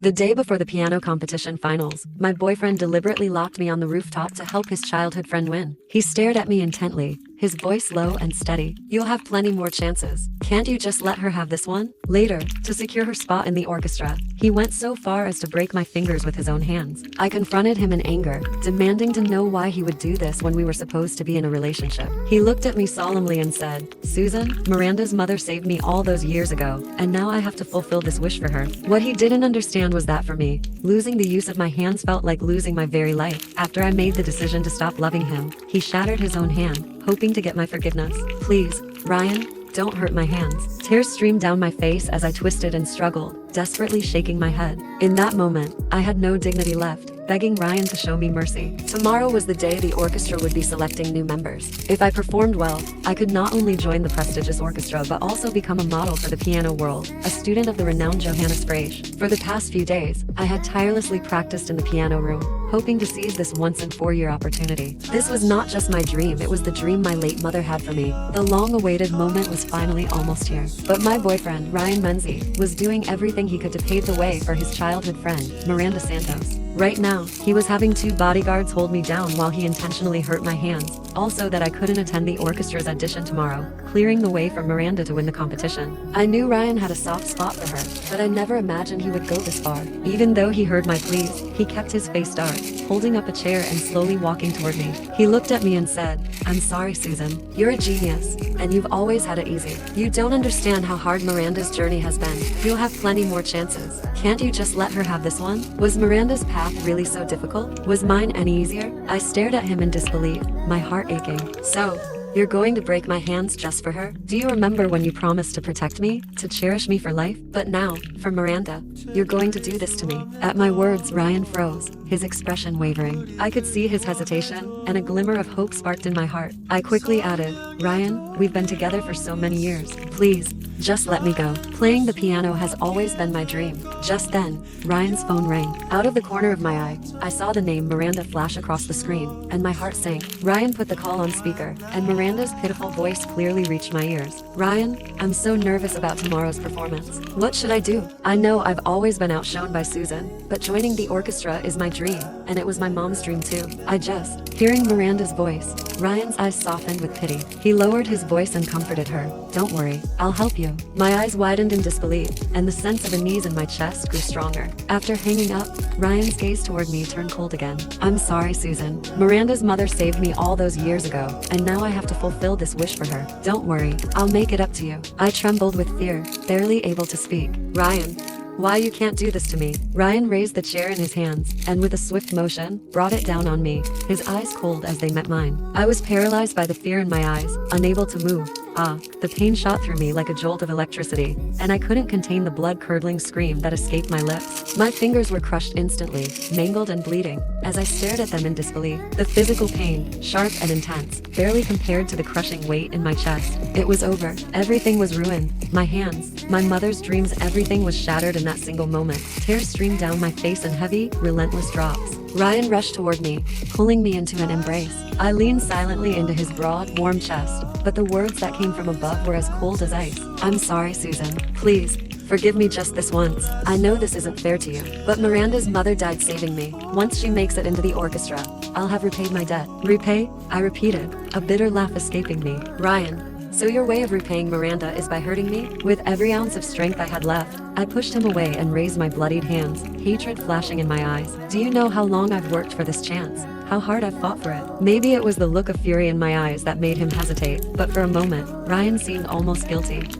The day before the piano competition finals, my boyfriend deliberately locked me on the rooftop to help his childhood friend win. He stared at me intently, his voice low and steady. "You'll have plenty more chances. Can't you just let her have this one?" Later, to secure her spot in the orchestra, he went so far as to break my fingers with his own hands. I confronted him in anger, demanding to know why he would do this when we were supposed to be in a relationship. He looked at me solemnly and said, "Susan, Miranda's mother saved me all those years ago, and now I have to fulfill this wish for her." What he didn't understand was that for me, losing the use of my hands felt like losing my very life. After I made the decision to stop loving him, he shattered his own hand, hoping to get my forgiveness. "Please, Ryan, don't hurt my hands." Tears streamed down my face as I twisted and struggled, desperately shaking my head. In that moment, I had no dignity left, begging Ryan to show me mercy. Tomorrow was the day the orchestra would be selecting new members. If I performed well, I could not only join the prestigious orchestra but also become a model for the piano world, a student of the renowned Johannes Frege. For the past few days, I had tirelessly practiced in the piano room, hoping to seize this once-in-4-year opportunity. This was not just my dream, it was the dream my late mother had for me. The long-awaited moment was finally almost here. But my boyfriend, Ryan Menzie, was doing everything he could to pave the way for his childhood friend, Miranda Santos. Right now, he was having 2 bodyguards hold me down while he intentionally hurt my hands, also that I couldn't attend the orchestra's audition tomorrow, clearing the way for Miranda to win the competition. I knew Ryan had a soft spot for her, but I never imagined he would go this far. Even though he heard my pleas, he kept his face dark, holding up a chair and slowly walking toward me. He looked at me and said, "I'm sorry, Susan. You're a genius, and you've always had it easy. You don't understand how hard Miranda's journey has been. You'll have plenty more chances. Can't you just let her have this one?" Was Miranda's path really so difficult? Was mine any easier? I stared at him in disbelief, my heart aching. "So, you're going to break my hands just for her? Do you remember when you promised to protect me, to cherish me for life? But now, for Miranda, you're going to do this to me." At my words, Ryan froze, his expression wavering. I could see his hesitation, and a glimmer of hope sparked in my heart. I quickly added, "Ryan, we've been together for so many years. Please, just let me go." Playing the piano has always been my dream. Just then, Ryan's phone rang. Out of the corner of my eye, I saw the name Miranda flash across the screen, and my heart sank. Ryan put the call on speaker, and Miranda's pitiful voice clearly reached my ears. "Ryan, I'm so nervous about tomorrow's performance. What should I do? I know I've always been outshone by Susan, but joining the orchestra is my dream, and it was my mom's dream too." Hearing Miranda's voice, Ryan's eyes softened with pity. He lowered his voice and comforted her. "Don't worry, I'll help you." My eyes widened in disbelief, and the sense of unease in my chest grew stronger. After hanging up, Ryan's gaze toward me turned cold again. "I'm sorry, Susan. Miranda's mother saved me all those years ago, and now I have to fulfill this wish for her. Don't worry, I'll make it up to you." I trembled with fear, barely able to speak. "Ryan, why you can't do this to me?" Ryan raised the chair in his hands, and with a swift motion, brought it down on me, his eyes cold as they met mine. I was paralyzed by the fear in my eyes, unable to move. The pain shot through me like a jolt of electricity, and I couldn't contain the blood-curdling scream that escaped my lips. My fingers were crushed instantly, mangled and bleeding, as I stared at them in disbelief. The physical pain, sharp and intense, barely compared to the crushing weight in my chest. It was over. Everything was ruined. My hands, my mother's dreams, everything was shattered in that single moment. Tears streamed down my face in heavy, relentless drops. Ryan rushed toward me, pulling me into an embrace. I leaned silently into his broad, warm chest, but the words that came from above were as cold as ice. "I'm sorry, Susan. Please, forgive me just this once. I know this isn't fair to you, but Miranda's mother died saving me. Once she makes it into the orchestra, I'll have repaid my debt." "Repay?" I repeated, a bitter laugh escaping me. "Ryan, so your way of repaying Miranda is by hurting me?" With every ounce of strength I had left, I pushed him away and raised my bloodied hands, hatred flashing in my eyes. "Do you know how long I've worked for this chance? How hard I've fought for it?" Maybe it was the look of fury in my eyes that made him hesitate, but for a moment, Ryan seemed almost guilty.